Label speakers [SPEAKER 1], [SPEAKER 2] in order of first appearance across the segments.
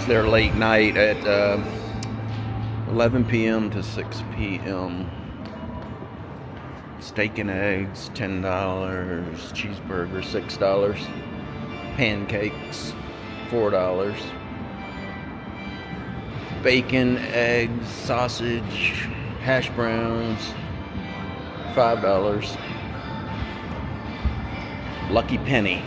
[SPEAKER 1] Fridays they're late night at 11 p.m. to 6 p.m. Steak and eggs, $10. Cheeseburger, $6. Pancakes, $4. Bacon, eggs, sausage, hash browns, $5. Lucky penny.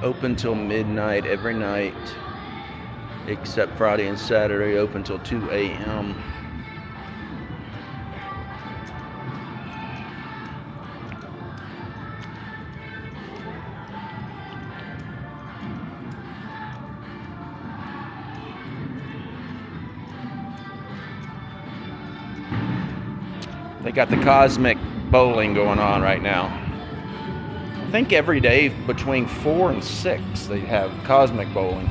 [SPEAKER 1] Open till midnight every night, except Friday and Saturday, open till 2 a.m. They got the cosmic bowling going on right now. I think every day between 4 and 6 they have cosmic bowling.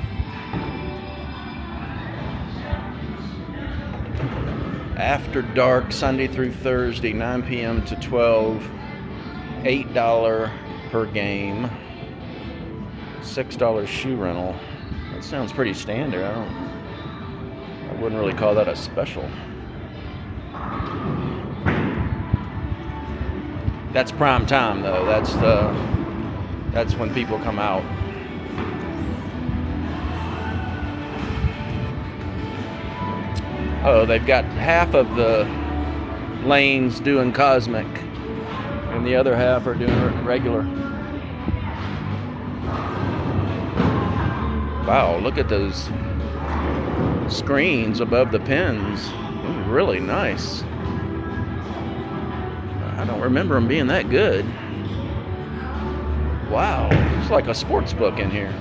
[SPEAKER 1] After dark, Sunday through Thursday, 9 p.m. to 12, $8 per game, $6 shoe rental. That sounds pretty standard. I wouldn't really call that a special. That's prime time though. That's when people come out. Oh, they've got half of the lanes doing cosmic and the other half are doing regular. Wow, look at those screens above the pins. Ooh, really nice. I don't remember them being that good. Wow, it's like a sports book in here.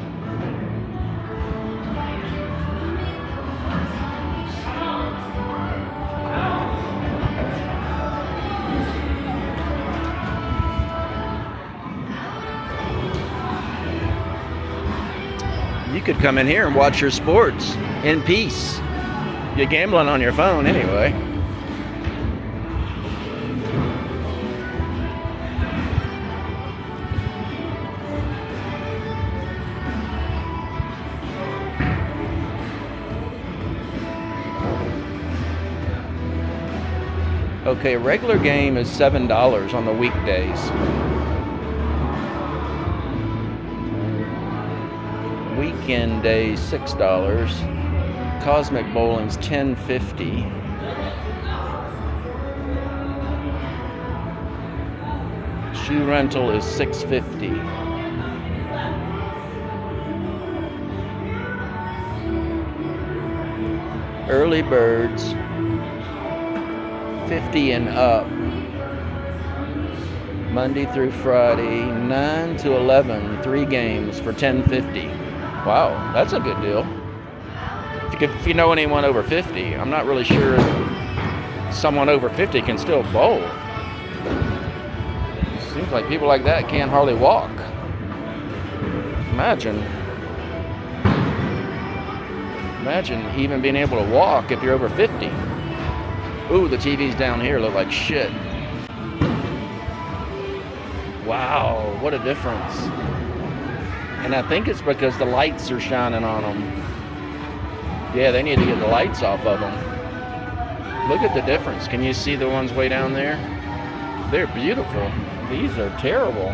[SPEAKER 1] You could come in here and watch your sports in peace. You're gambling on your phone anyway. Okay, a regular game is $7 on the weekdays. Weekend days, $6. Cosmic bowling's $10.50. Shoe rental is $6.50. Early birds, 50 and up. Monday through Friday, 9 to 11, 3 games for $10.50. Wow, that's a good deal. If you know anyone over 50, I'm not really sure someone over 50 can still bowl. Seems like people like that can't hardly walk. Imagine even being able to walk if you're over 50. Ooh, the TVs down here look like shit. Wow, what a difference. And I think it's because the lights are shining on them. Yeah, they need to get the lights off of them. Look at the difference. Can you see the ones way down there? They're beautiful. These are terrible.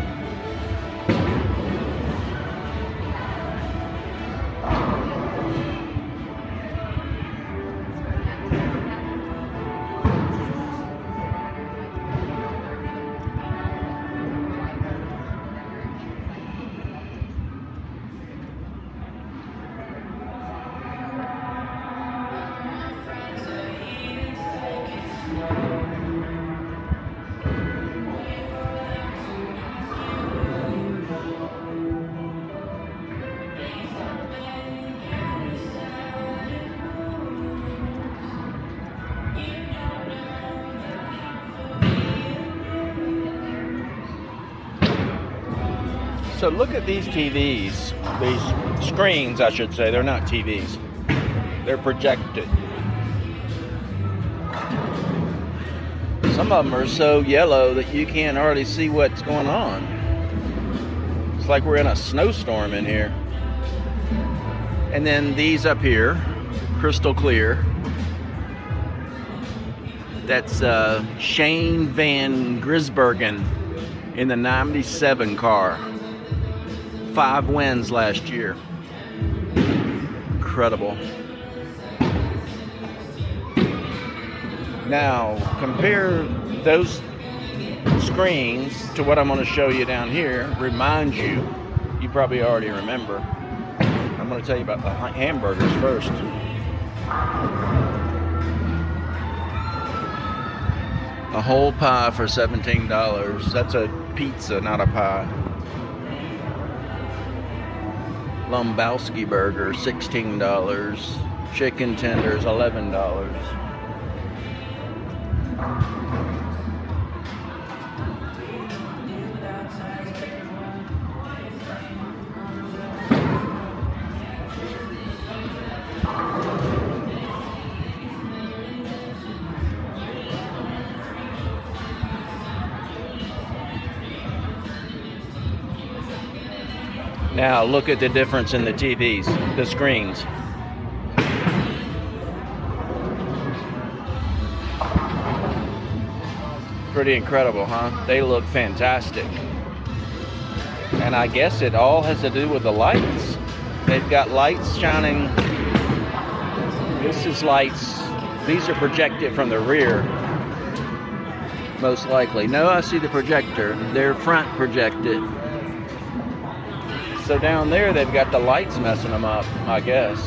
[SPEAKER 1] So look at these TVs, these screens, I should say. They're not TVs. They're projected. Some of them are so yellow that you can't hardly see what's going on. It's like we're in a snowstorm in here. And then these up here, crystal clear. That's Shane Van Gisbergen in the 97 car. 5 wins last year. Incredible. Now, compare those screens to what I'm going to show you down here. Remind you, you probably already remember. I'm going to tell you about the hamburgers first. A whole pie for $17. That's a pizza, not a pie. Lombowski burger, $16. Chicken tenders, $11. Now look at the difference in the TVs, the screens. Pretty incredible, huh? They look fantastic. And I guess it all has to do with the lights. They've got lights shining. This is lights. These are projected from the rear, most likely. No, I see the projector. They're front projected. So down there, they've got the lights messing them up, I guess.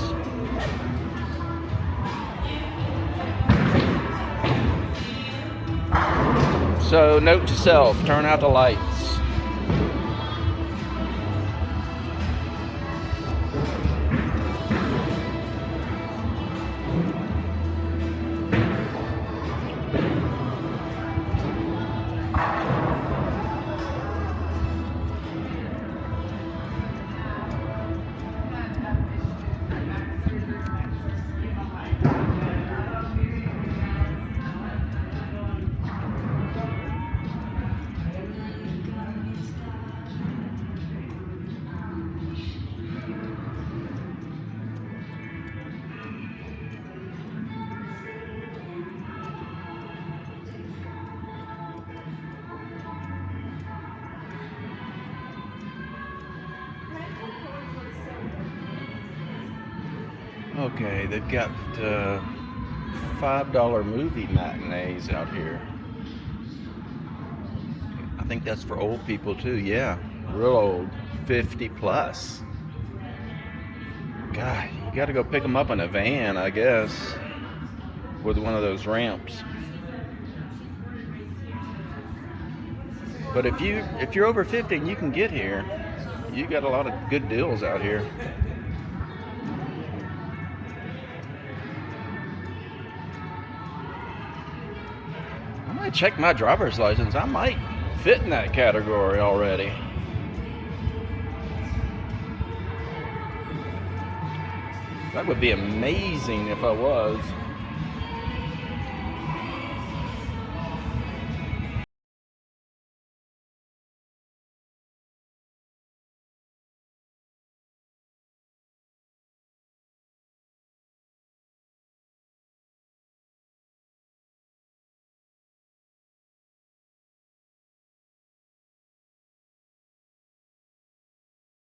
[SPEAKER 1] So note to self, turn out the lights. Okay, they've got $5 movie matinees out here. I think that's for old people too. Yeah, real old, 50 plus. God, you got to go pick them up in a van, I guess, with one of those ramps. But if you're over 50 and you can get here, you got a lot of good deals out here. I might check my driver's license. I might fit in that category already. That would be amazing if I was.